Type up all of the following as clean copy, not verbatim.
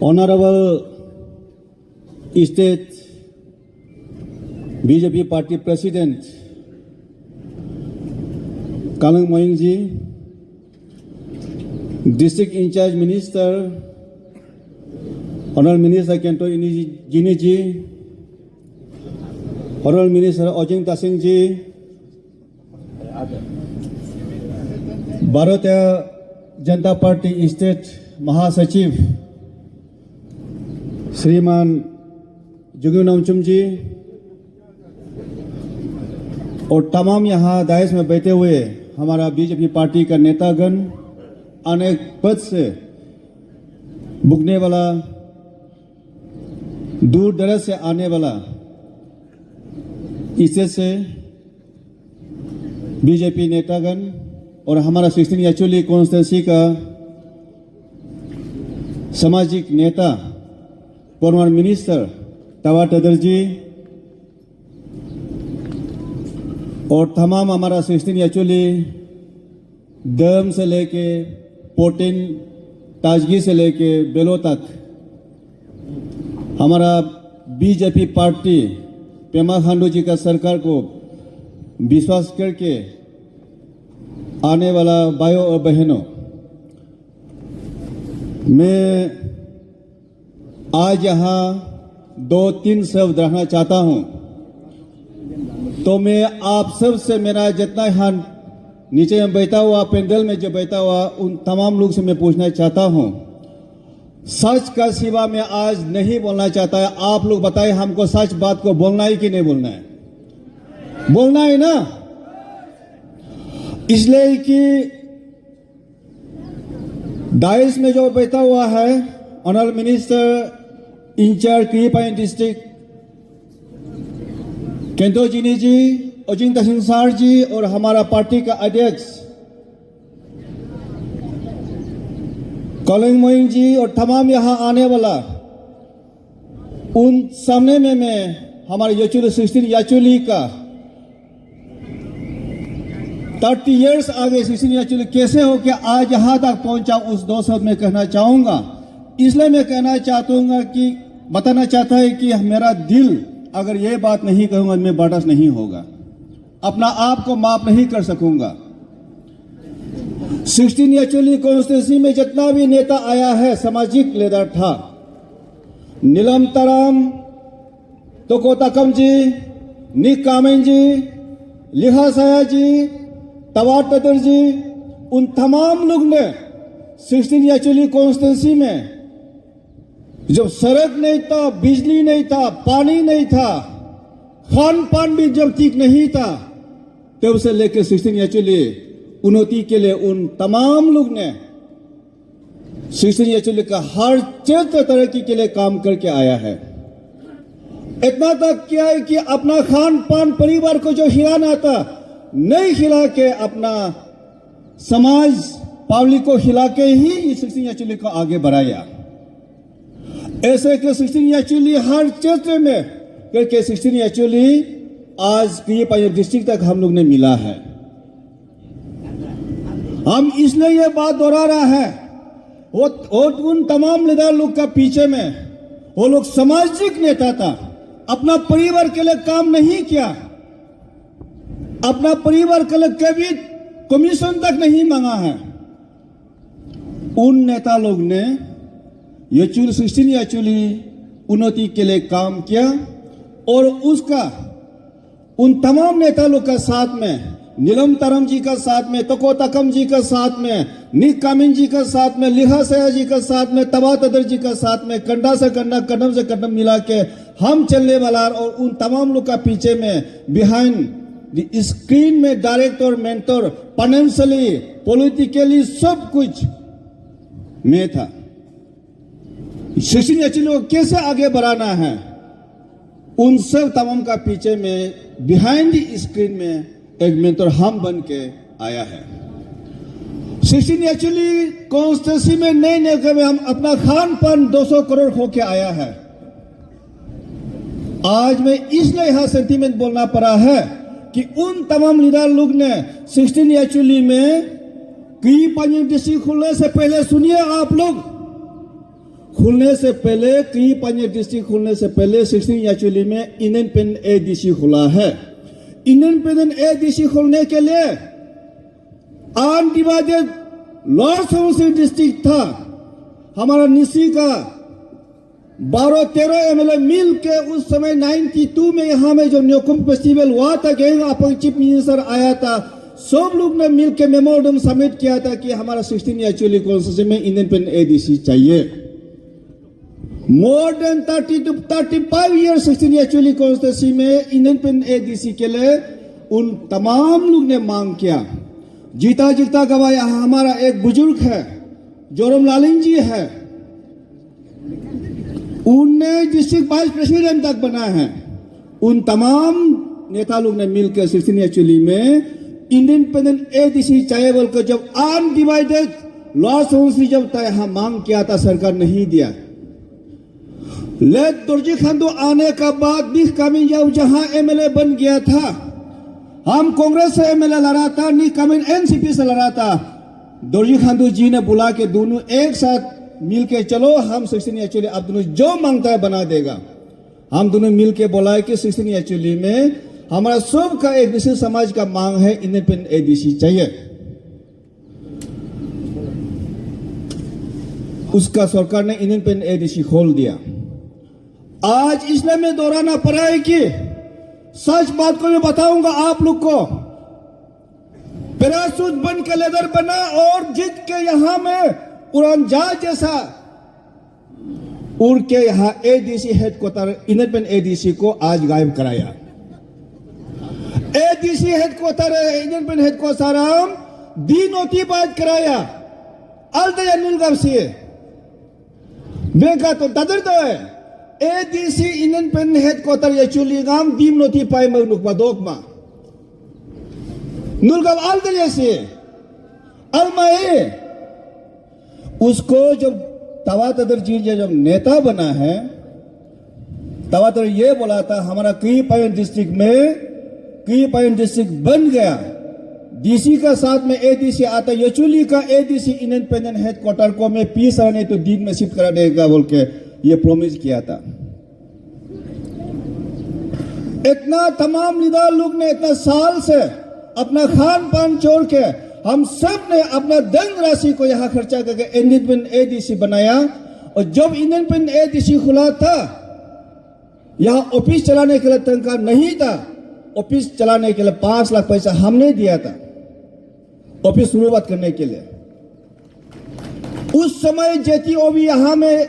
Honorable State BJP Party President Kalang Moying ji, District In Charge Minister Honorable Minister Kento Jini ji, Honorable Minister Ojing Tasing ji, Bharatiya Janata Party State Mahasachif श्रीमान जुगनू नमचुम जी और तमाम यहाँ दायस में बैठे हुए हमारा BJP party का नेतागण अनेक पद से बुकने वाला दूर दराज से आने वाला इससे से बीजेपी नेतागण और हमारा 16 एक्चुअली कॉन्स्टिट्यूंसी का सामाजिक नेता फॉर्मर मिनिस्टर तवा टदर जी और तमाम हमारा 16 एक्चुअली दम से लेके पोटिन ताजगी से लेके बेलो तक हमारा बीजेपी पार्टी पेमा खांडू जी का सरकार को विश्वास करके आने वाला भाइयों और बहनों, मैं आज यहाँ 2-3 शब्द रहना चाहता हूँ। तो मैं आप सब से मेरा जितना यहाँ नीचे में बैठा हुआ पेंडल में जो बैठा हुआ उन तमाम लोग से मैं पूछना चाहता हूँ, सच का सिवा मैं आज नहीं बोलना चाहता है। आप लोग बताएं हमको सच बात को बोलना है कि नहीं बोलना है? बोलना है ना? इसलिए कि दाइस में जो बैठा हुआ है ऑनरेबल मिनिस्टर इंचार्ज क्रीपाइन डिस्ट्रिक्ट केंटो जिनी जी, ओजिंग तसिंग सार जी और हमारा पार्टी का अध्यक्ष कालिंग मोइंग जी और तमाम यहाँ आने वाला उन सामने में मैं हमारे यचुली 16 याचुली का 30 इयर्स आगे 16 याचुली कैसे हो कि आज यहाँ तक पहुंचा उस 2 शब्द में कहना चाहूंगा। इसलिए मैं कहना चाहता हूँ कि बताना चाहता है कि मेरा दिल अगर ये बात नहीं कहूंगा मैं बर्दाश्त नहीं होगा, अपना आप को माफ नहीं कर सकूंगा। 16 एक्चुअली कॉन्स्टिट्यूंसी में जितना भी नेता आया है सामाजिक लीडर था, नीलम तराम, तोकोताकम जी, निक कामें जी, लिहा साया जी, तवार टदर जी, उन तमाम लोग ने 16 एक्चुअली कॉन्स्टिट्यूंसी में जब सड़क नहीं था, बिजली नहीं था, पानी नहीं था, खान पान भी जब ठीक नहीं था, तब से लेकर 16 एक्चुअली उन्नति के लिए उन तमाम लोग ने 16 एक्चुअली का हर क्षेत्र तरक्की के लिए काम करके आया है। इतना तक क्या है कि अपना खान पान परिवार को जो खिलाना था नहीं खिला के अपना समाज पब्लिक को खिला के ही 16 एक्चुअली को आगे बढ़ाया। ऐसे कि 16 एक्चुअली हर क्षेत्र में करके 16 एक्चुअली आज की डिस्ट्रिक्ट तक हम लोग ने मिला है। हम इसलिए ये बात दोहरा रहा है, वो उन तमाम लीडर लोग का पीछे में वो लोग सामाजिक नेता था, अपना परिवार के लिए काम नहीं किया, अपना परिवार के लिए कभी कमीशन तक नहीं मांगा है। उन नेता लोग ने यचुल 16 एक्चुअली उन्नति के लिए काम किया और उसका उन तमाम नेता लोग का साथ में, नीलम तरम जी का साथ में, तको तकम जी का साथ में, निक कामिन जी का साथ में, लिहा सया जी का साथ में, तबा तदर जी का साथ में, कंधा से कंधा, कदम से कदम मिला के हम चलने वाला और उन तमाम लोग का पीछे में बिहाइंड द स्क्रीन में डायरेक्टर, मेंटर, फाइनेंशियली, पॉलिटिकली सब कुछ मैं था। 16 एक्चुअली को कैसे आगे बढ़ाना है उन सब तमाम का पीछे में बिहाइंड द स्क्रीन में एक मेंटर हम बन के आया है। 16 एक्चुअली कॉन्स्टिट्यूंसी में नए कभी हम अपना खान पान 200 करोड़ होके आया है। आज मैं इसलिए यहां सेंटीमेंट बोलना पड़ा है कि उन तमाम लीडर लोग ने 16 एक्चुअली में कई पंजाब डिस्ट्रिक्ट खुलने से पहले सुनिए आप लोग, खुलने से पहले, कई पांच डिस्ट्रिक्ट खुलने से पहले 16 याचुली में इंडिपेंडेंट एडीसी खुला है। इंडिपेंडेंट एडीसी खोलने के लिए अनडिवाइडेड लोअर सुबनसिरी डिस्ट्रिक्ट था। हमारा निसी का 12-13 एमएलए मिल के उस समय 92 में यहाँ में जो न्योकुम फेस्टिवल हुआ था, गैंग अपन चीफ मिनिस्टर आया था, सब लोग ने मिल के मेमोरेंडम सबमिट किया था कि हमारा 16 याचुली कॉन्स्टिट्यूंसी में इंडिपेंडेंट एडीसी चाहिए। More than 30 to 35 years 16 Yachuli constituency में इंडिपेंडेंट एडीसी के लिए उन तमाम लोग ने मांग किया। जीता जीता गवाया हमारा एक बुजुर्ग है, जोरम लालिंग जी है, उनने डिस्ट्रिक्ट वाइस प्रेसिडेंट तक बना है। उन तमाम नेता लोग ने मिलकर 16 याचुली में इंडिपेंडेंट एडीसी चाहिए बोलकर जब अनडिवाइडेड लोअर सुबनसिरी जब यहाँ मांग किया था, सरकार नहीं दिया। लेट दोरजी खांडू आने का बाद निक कामिंग याव जहां एमएलए बन गया था, हम कांग्रेस से एमएलए लड़ा था, निक कामिंग एनसीपी से लड़ा था। दोरजी खांडू जी ने बुला के दोनों एक साथ मिल के चलो, हम 16 याचुली अब दोनों जो मांगता है बना देगा। हम दोनों मिल के बोला कि 16 याचुली में हमारा सब का एक विशेष समाज का मांग है, इंडिपेंडेंट एडीसी चाहिए। उसका सरकार ने इंडिपेंडेंट एडीसी खोल दिया। आज इसलिए मैं दोहराना पड़ा है कि सच बात को मैं बताऊंगा आप लोग को। पैराशूट बन के लेदर बना और जीत के यहां में उड़ान जहाज जैसा उड़ के यहां एडीसी हेडक्वार्टर इंडिपेंडेंट एडीसी को आज गायब कराया। एडीसी हेडक्वार्टर इंडिपेंडेंट हेडक्वार्टर दी नोटिफाइड कराया अलदया नुलगाम से बेका तो दादर तो है एडीसी इंडिपेंडेंट हेडक्वार्टर याचुली गाम दीम नोटिफाई मगनुक दोकमा नुलगाम अलदया से अलमाए उसको जब तवातदर जी जब नेता बना है, तवातदर ये बोला था हमारा कई पॉइंट डिस्ट्रिक्ट में कई पॉइंट डिस्ट्रिक्ट बन गया, डीसी का साथ में एडीसी आता, याचुली का एडीसी इंडिपेंडेंट हेडक्वार्टर को मैं पीस नहीं तो दिन में शिफ्ट करा देगा बोल के ये प्रॉमिस किया था। इतना तमाम लीडर लोग ने इतना साल से अपना खान पान छोड़ के हम सब ने अपना धन राशि को यहाँ खर्चा करके इंडिपेंडेंट एडीसी बनाया। और जब इंडिपेंडेंट एडीसी खुला था, यहाँ ऑफिस चलाने के लिए तनख्वाह नहीं था, ऑफिस चलाने के लिए 5 लाख पैसा हमने दिया था ऑफिस शुरुआत करने के लिए। उस समय जेटीओबी यहाँ में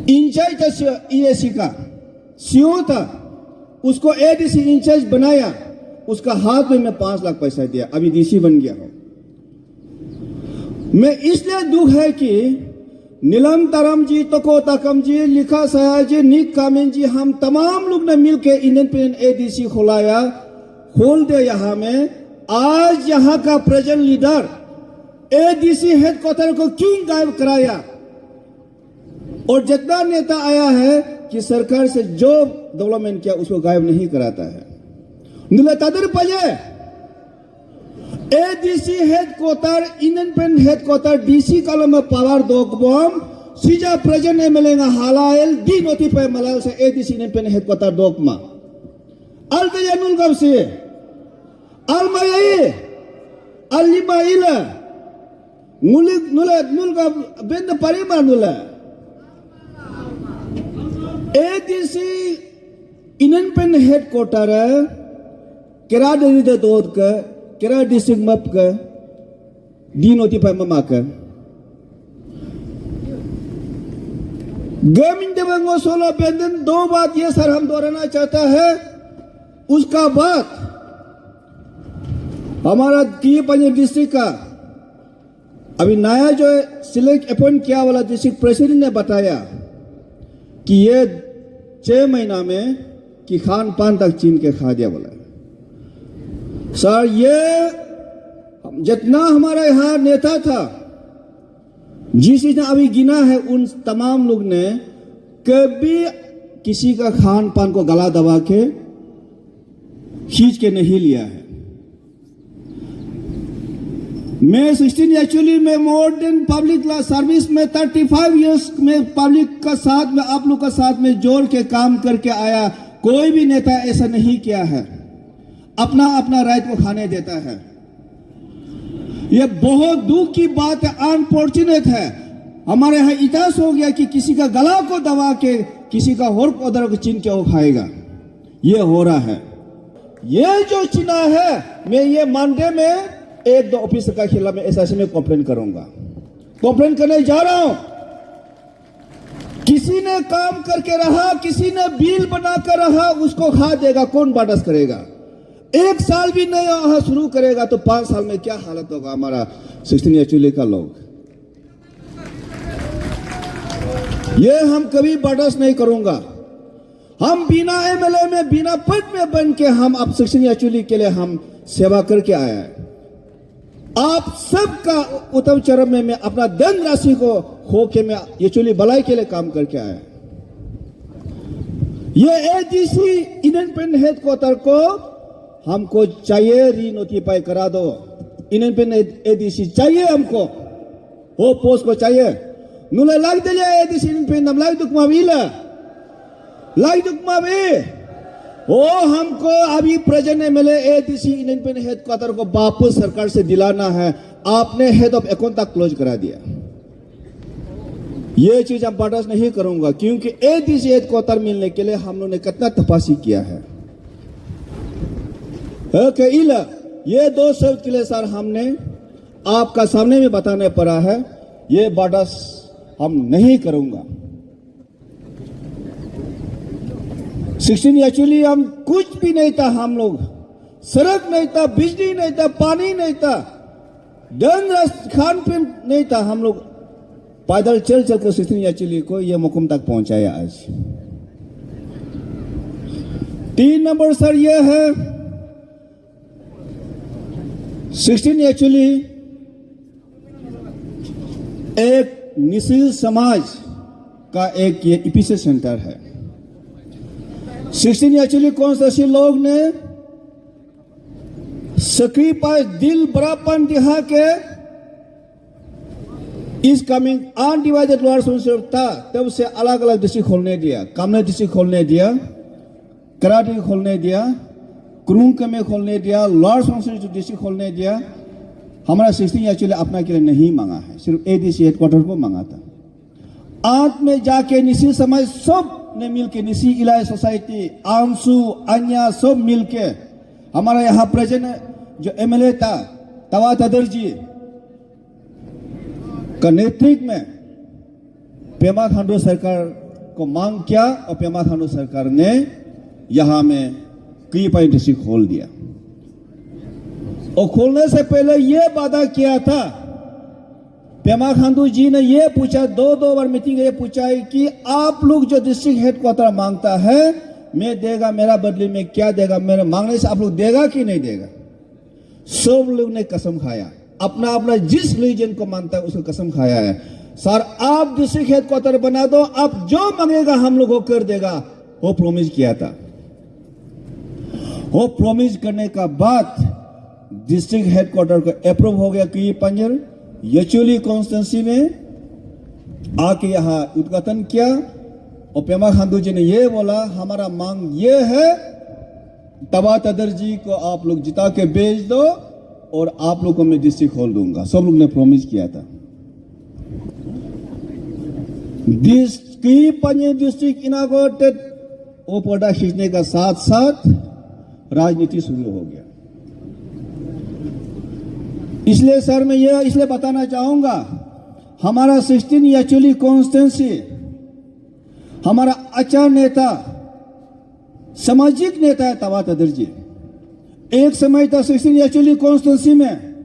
इंचार्ज ईएसी का सीओ था, उसको एडीसी इंचार्ज बनाया, उसका हाथ में मैं 5 लाख पैसा दिया, अभी डीसी बन गया हूं। मैं इसलिए दुख है कि नीलम तारम जी, तको ताकम जी, लिखा सया जी, निक कामिंग जी, हम तमाम लोग ने मिलकर इंडिपेंडेंट एडीसी खोलाया, खोल दे यहाँ में। आज यहाँ का प्रेजेंट लीडर एडीसी हेडक्वार्टर को क्यों गायब कराया? और जितना नेता आया है कि सरकार से जो डेवलपमेंट किया उसको गायब नहीं कराता है। निलतादर पजे ADC headquarter independent headquarter DC कलम पावर दोकबम सीजा प्रेजेंट एमएलए ना हालायल दी नोटिफाई मलाल से एडीसी इंडिपेंडेंट हेडक्वार्टर दोकमा अलदया नुलगाम से अलमाये अलिमाइला मुलिक नुलगाम बेंद परिमा नुला एडीसी इंडिपेंडेंट हेडक्वार्टर केरा दे दोद का केरा डिस्ट्रिक्ट मप का दी नोटिफाई ममा का गवर्नमेंट देवंगो सोलो बेंदन। 2 बात ये सर हम दोहराना चाहता है। उसका बाद हमारा की पंजाब डिस्ट्रिक्ट का अभी नया जो सिलेक्ट अपॉइंट किया वाला डिस्ट्रिक्ट प्रेसिडेंट ने बताया कि ये 6 महीना में कि खान पान तक चीन के खा दिया बोला। सर ये जितना हमारा यहाँ नेता था जिसने अभी गिना है उन तमाम लोग ने कभी किसी का खान पान को गला दबा के खींच के नहीं लिया है। मैं 16 एक्चुअली में मोर देन पब्लिक सर्विस में 35 इयर्स में पब्लिक का साथ में आप लोग का साथ में जोड़ के काम करके आया। कोई भी नेता ऐसा नहीं किया है, अपना अपना राइट को खाने देता है। यह बहुत दुख की बात है, अनफॉर्चुनेट है। हमारे यहाँ इतिहास हो गया कि किसी का गला को दबा के किसी का और उधर को छीन के वो खाएगा। ये हो रहा है। ये जो चीना है, मैं ये मंडे में एक दो ऑफिसर का खिलाफ में एसआईसी में कंप्लेन करूंगा, कंप्लेन करने जा रहा हूं। किसी ने काम करके रहा, किसी ने बिल बना कर रहा, उसको खा देगा, कौन बर्दाश्त करेगा? एक साल भी नहीं शुरू करेगा तो 5 साल में क्या हालत होगा हमारा 16 एक्चुअली का लोग। ये हम कभी बर्दाश्त नहीं करूंगा। हम बिना एमएलए में बिना पद में बन के हम अब 16 एक्चुअली के लिए हम सेवा करके आया है। आप सबका उत्तम चरण में मैं अपना धन राशि को खो के मैं एक्चुअली भलाई के लिए काम करके आया। ये एडीसी इंडियन हेडक्वार्टर को हमको चाहिए, रीनोटिफाई करा दो। इंडियन एडीसी चाहिए हमको, वो पोस्ट को चाहिए। नुले लाग दिले एडीसी इंडियन नम लाग दुख मावीला लाग दुख मावी वो हमको अभी present MLA ADC Indian headquarter को वापस सरकार से दिलाना है। आपने हेड ऑफ अकाउंट तक क्लोज करा दिया। ये चीज हम बर्दाश्त नहीं करूंगा, क्योंकि एडीसी हेडक्वार्टर मिलने के लिए हम लोगों ने कितना तपस्या किया है। ये 2 शब्द के लिए सर हमने आपका सामने में बताने पड़ा है। ये बर्दाश्त हम नहीं करूंगा। 16 एक्चुअली हम कुछ भी नहीं था, हम लोग सड़क नहीं था, बिजली नहीं था, पानी नहीं था, खान पीन नहीं था। हम लोग पैदल चल चल कर 16 एक्चुअली को ये मुकाम तक पहुंचाया आज। 3 नंबर सर ये है 16 एक्चुअली एक निशील समाज का एक ये एपिसेंटर सेंटर है। 16 एक्चुअली कौन से लोग ने सक्रिय दिल बड़ापन दिखा के इस कमिंग अनडिवाइडेड लोअर सुबनसिरी था, तब से अलग अलग डिस्ट्रिक्ट खोलने दिया। कामले डिस्ट्रिक्ट खोलने दिया, कराटी खोलने दिया, क्रूंग में खोलने दिया, लोअर सुबनसिरी डिस्ट्रिक्ट खोलने दिया। हमारा 16 एक्चुअली अपना के लिए नहीं मांगा है, सिर्फ एडीसी हेडक्वार्टर को मांगा था। अंत में जाके निशी समाज सब ने मिलके, निशी इलाय सोसाइटी, आंसू, अन्या सब मिलके हमारा यहाँ प्रेजेंट जो एमएलए था तवा तदर जी का नेतृत्व में पेमा खांडू सरकार को मांग किया और पेमा खांडू सरकार ने यहाँ में कई डिस्ट्रिक्ट खोल दिया। और खोलने से पहले ये वादा किया था, पेमा खांडू जी ने ये पूछा, 2 बार मीटिंग ये पूछा है कि आप लोग जो डिस्ट्रिक्ट हेडक्वार्टर मांगता है मैं देगा, मेरा बदले में क्या देगा, मेरे मांगने से आप लोग देगा कि नहीं देगा। सब लोग ने कसम खाया, अपना अपना जिस रिलीजन को मानता है उसको कसम खाया है। सर आप डिस्ट्रिक्ट हेडक्वार्टर बना दो, आप जो मांगेगा हम लोग को कर देगा, वो प्रॉमिस किया था। वो प्रॉमिस करने का बाद डिस्ट्रिक्ट हेडक्वार्टर को अप्रूव हो गया कि पंजर यचुली कॉन्स्टिट्यूंसी में आके यहाँ उद्घाटन किया। और पेमा खांडू जी ने ये बोला, हमारा मांग ये है, तबा तदर जी को आप लोग जिता के भेज दो और आप लोग को मैं डिस्ट्रिक्ट खोल दूंगा। सब लोग ने प्रॉमिस किया था। पंजे डिस्ट्रिक्ट इनागोरेटेड, वो पर्दा खींचने का साथ साथ राजनीति शुरू हो गया। इसलिए सर मैं ये इसलिए बताना चाहूंगा, हमारा 16 एक्चुअली कॉन्स्टिट्यूंसी, हमारा अच्छा नेता, सामाजिक नेता है तवा तदर जी। एक समय था 16 एक्चुअली कॉन्स्टिट्यूंसी में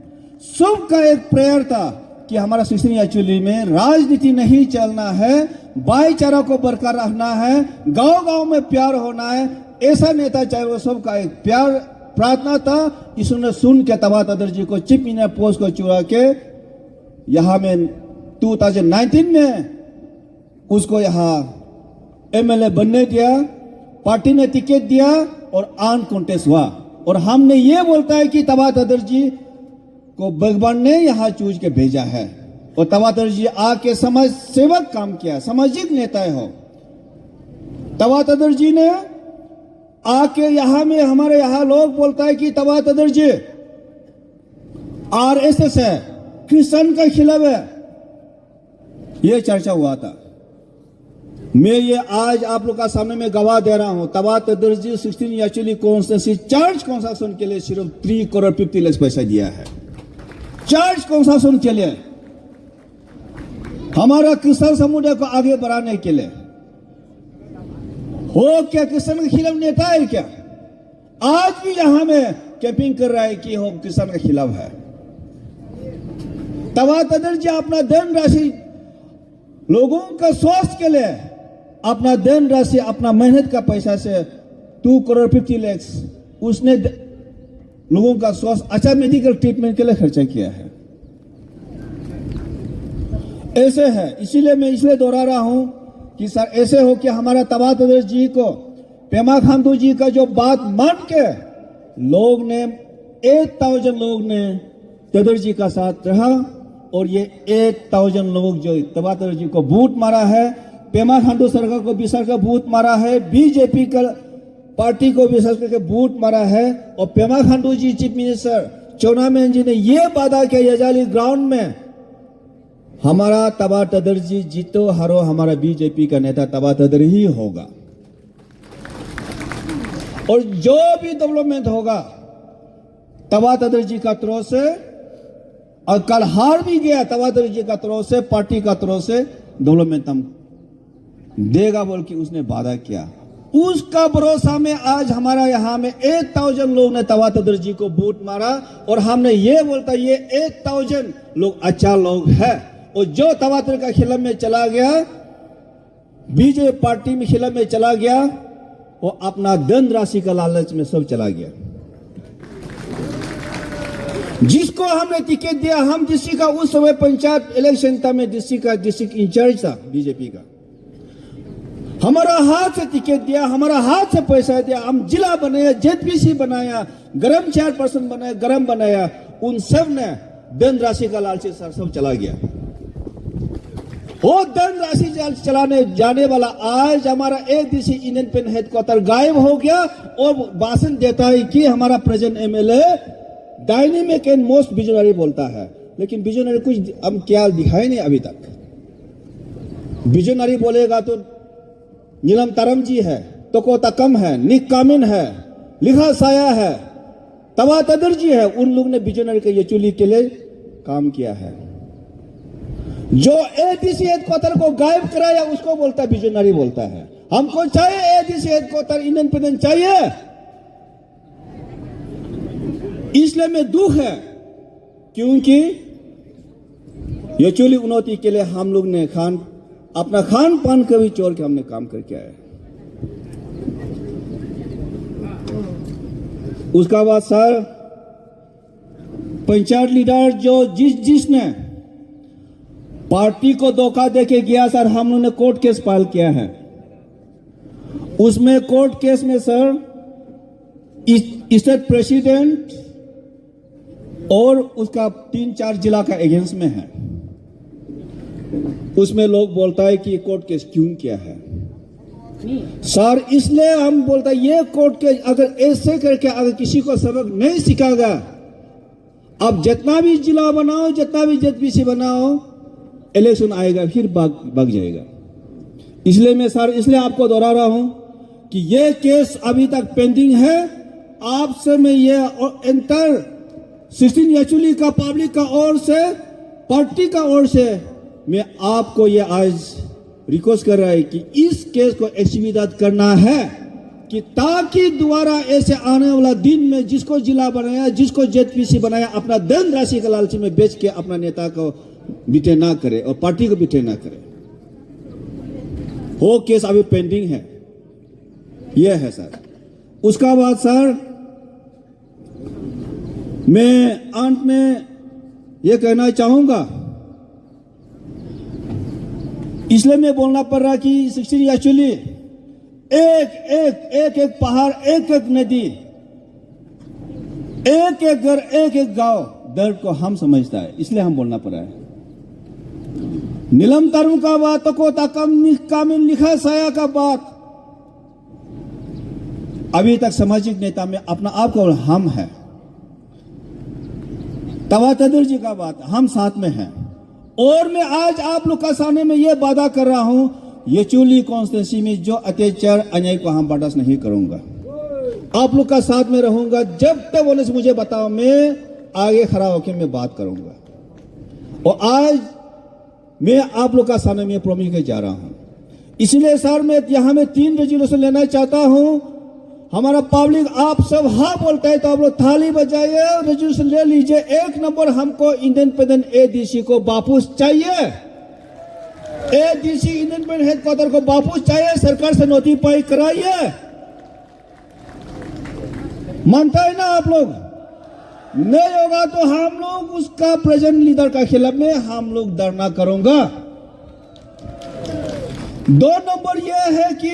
सबका एक प्रेयर था कि हमारा 16 एक्चुअली में राजनीति नहीं चलना है, भाईचारा को बरकरार रखना है, गांव-गांव में प्यार होना है। ऐसा नेता चाहिए, वो सबका एक प्यार प्रार्थना था। इसने सुन के तवा तदर जी को चीफ मिनिस्टर पोस्ट को चुरा के यहां में 2019 में उसको यहां एमएलए बनने दिया, पार्टी ने टिकट दिया और आन कॉन्टेस्ट हुआ। और हमने ये बोलता है कि तवा तदर जी को भगवान ने यहाँ चूज के भेजा है। और तवातर जी आके समाज सेवक काम किया, सामाजिक नेता हो। तवातर जी ने आके यहाँ में हमारे यहाँ लोग बोलता है कि तवातर जी आरएसएस है, क्रिश्चियन का खिलाफ है, ये चर्चा हुआ था। मैं ये आज आप लोग का सामने में गवाह दे रहा हूं, तवातर जी 16 एक्चुअली कॉन्स्टिट्यूंसी चर्च कंस्ट्रक्शन के लिए सिर्फ 3 करोड़ 50 लाख पैसा दिया है, चर्च कंस्ट्रक्शन के लिए, हमारा क्रिश्चियन समुदाय को आगे बढ़ाने के लिए। हो क्या क्रिश्चियन के खिलाफ नेता है क्या? आज भी यहां में कैंपिंग कर रहा है कि हो क्रिश्चियन के खिलाफ है। तवातर जी अपना धन राशि लोगों का स्वास्थ्य के लिए, अपना धन राशि, अपना मेहनत का पैसा से 2 करोड़ 50 लाख उसने लोगों का स्वास्थ्य, अच्छा मेडिकल ट्रीटमेंट के लिए खर्चा किया है। ऐसे है, इसीलिए मैं इसलिए दोहरा रहा हूं कि सर ऐसे हो कि हमारा तवातर जी को, पेमा खांडू जी का जो बात मान के लोग ने 8000 लोग ने तवातर जी का साथ रहा। और ये 8000 लोग जो तवातर जी को वोट मारा है, पेमा खांडू सरकार को विश्वास का वोट मारा है, बीजेपी का पार्टी को विश्वास करके वोट मारा है। और पेमा खांडू जी चीफ मिनिस्टर चौनामेन जी ने ये वादा किया यजाली ग्राउंड में, हमारा तवातर जी जीतो हारो हमारा बीजेपी का नेता तवातर ही होगा। और जो भी डेवलपमेंट होगा तवातर जी का तरफ से, और कल हार भी गया तवातर जी का तरफ से, पार्टी का तरफ से डेवलपमेंट हम देगा बोल के उसने वादा किया। उसका भरोसा में आज हमारा यहाँ में 8000 लोग ने तवातर जी को वोट मारा। और हमने ये बोलता ये 8000 लोग अच्छा लोग है। और जो तवातर का खिलाफ में चला गया, बीजेपी पार्टी में खिलाफ में चला गया, वो अपना धन राशि का लालच में सब चला गया। जिसको हमने टिकट दिया, हम डिस्ट्रिक्ट का उस समय पंचायत इलेक्शन था, मैं डिस्ट्रिक्ट का डिस्ट्रिक्ट इंचार्ज था बीजेपी का, हमारा हाथ से टिकट दिया, हमारा हाथ से पैसा दिया, हम जिला बनाया, जेडपीसी बनाया, गरम चेयरपर्सन बनाया, गरम बनाया, उन सब ने धन राशि का लालच सर सब चला गया। वो धन राशि चलाने जाने वाला आज हमारा एडीसी इंडियन पेन हेडक्वार्टर गायब हो गया और भाषण देता है कि हमारा present MLA dynamic and most visionary बोलता है। लेकिन विजनरी कुछ हम क्या दिखाए नहीं अभी तक। विजनरी बोलेगा तो नीलम तारम जी है, तोको तकम है, निक कामिन है, लिखा साया है, तवातर जी है। उन लोग ने विजनरी के यचुली के लिए काम किया है। जो एडीसी हेडक्वार्टर को गायब कराया उसको बोलता है विजनरी बोलता है। हमको चाहिए एडीसी हेडक्वार्टर इंडिपेंडेंट चाहिए। इसलिए में दुख है क्योंकि यचुली उन्नति के लिए हम लोग ने अपना खान पान का भी छोड़ के हमने काम करके आया। उसका बाद सर पंचायत लीडर जो जिसने पार्टी को धोखा देके गया सर, हम लोगों ने कोर्ट केस फाइल किया है। उसमें कोर्ट केस में सर स्टेट प्रेसिडेंट और उसका 3-4 जिला का अगेंस्ट में है। उसमें लोग बोलता है कि कोर्ट केस क्यों किया है सर, इसलिए हम बोलता है ये कोर्ट केस अगर ऐसे करके अगर किसी को सबक नहीं सिखाएगा, अब जितना भी जिला बनाओ, जितना भी जेडपीसी बनाओ, इलेक्शन आएगा फिर भाग जाएगा। इसलिए मैं सर इसलिए आपको दोहरा रहा हूं कि ये केस अभी तक पेंडिंग है। आपसे मैं ये एंटर 16 एक्चुअली का पब्लिक का ओर से, पार्टी का ओर से मैं आपको ये आज रिक्वेस्ट कर रहा है कि इस केस को एक्सपीडिएट करना है कि ताकि दोबारा ऐसे आने वाला दिन में जिसको जिला बनाया, जिसको जेडपीसी बनाया, अपना धन राशि का लालच में बेच के अपना नेता को बिटे ना करे और पार्टी को बिटे ना करे। वो केस अभी पेंडिंग है। यह है सर। उसका बाद सर मैं अंत में यह कहना चाहूंगा, इसलिए मैं बोलना पड़ रहा कि 16 एक्चुअली एक पहाड़, एक नदी, एक घर, एक गांव दर्द को हम समझता है, इसलिए हम बोलना पड़ा है। नीलम तारुं का बात तको ताकम निकामिन लिखा साया का बात अभी तक सामाजिक नेता में अपना आप को हम है। तवा तदर जी का बात हम साथ में हैं। और मैं आज आप लोग का सामने में ये वादा कर रहा हूं, ये चूली कॉन्स्टिट्यूंसी में जो अत्याचार अन्याय को हम बर्दाश्त नहीं करूंगा। आप लोग का साथ में रहूंगा। जब तक बोले से मुझे बताओ, मैं आगे खड़ा होकर मैं बात करूंगा। और आज मैं आप लोग का सामने में प्रॉमिस के जा रहा हूं। इसलिए सर मैं यहां में 3 रेजोल्यूशन लेना चाहता हूं। हमारा पब्लिक आप सब हाँ बोलता है तो आप लोग थाली बजाइए, रेजोल्यूशन ले लीजिए। 1 नंबर, हमको इंडिपेंडेंट एडीसी को वापस चाहिए। एडीसी इंडिपेंडेंट हेडक्वार्टर को वापस चाहिए। सरकार से नोटिफाई कराइए। मानता है ना आप लोग? नहीं होगा तो हम लोग उसका प्रेजेंट लीडर का खिलाफ में हम लोग धरना करूंगा। 2 नंबर यह है कि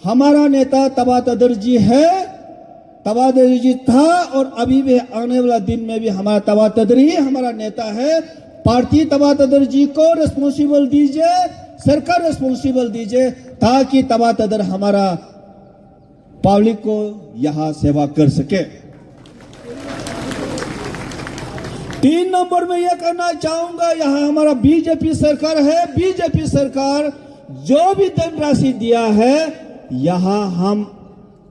हमारा नेता तबा तदर जी है। तबा तदर जी था और अभी भी आने वाला दिन में भी हमारा तबा तदर ही हमारा नेता है। पार्टी तबा तदर जी को रिस्पॉन्सिबल दीजिए, सरकार रिस्पॉन्सिबल दीजिए, ताकि तबा तदर हमारा पब्लिक को यहां सेवा कर सके। 3 नंबर में यह कहना चाहूंगा, यहां हमारा बीजेपी सरकार है। बीजेपी सरकार जो भी धनराशि दिया है, यहां हम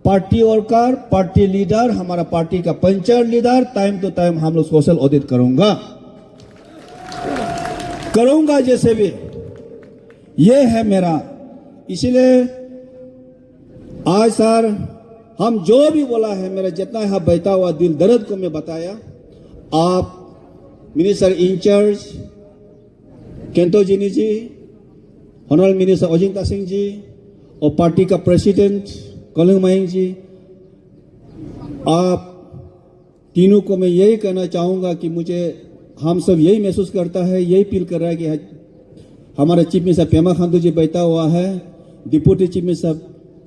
पार्टी वर्कर, पार्टी लीडर, हमारा पार्टी का panchayat leader time to time हम लोग सोशल ऑडिट करूंगा जैसे भी। ये है मेरा। इसलिए आज सर हम जो भी बोला है, मेरा जितना यहाँ बहता हुआ दिल दर्द को मैं बताया। आप मिनिस्टर इंचार्ज केंटो जिनी जी, ऑनरेबल मिनिस्टर अजिंता सिंह जी और पार्टी का प्रेसिडेंट कलिंग माइंग जी, आप तीनों को मैं यही कहना चाहूँगा कि मुझे हम सब यही महसूस करता है, यही फील कर रहा है कि हमारे चीफ मिनिस्टर पेमा खांडू जी बैठा हुआ है, डिप्टी चीफ मिनिस्टर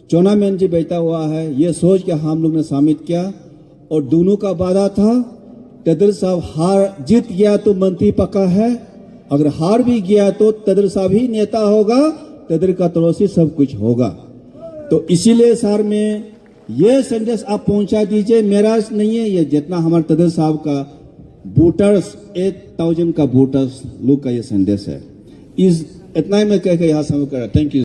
चोना मैन जी बैठा हुआ है। ये सोच के हम लोग ने शामिल किया और दोनों का वादा था, तदर साहब हार जीत गया तो मंत्री पक्का है, अगर हार भी गया तो तदर साहब ही नेता होगा, तदर का तरफ से सब कुछ होगा। तो इसीलिए सर में ये संदेश आप पहुंचा दीजिए। मेरा नहीं है, ये जितना हमारे तदर साहब का वोटर्स 8,000 का वोटर्स लोग का ये संदेश है। इतना ही मैं कह के यहाँ समझ कर, थैंक यू।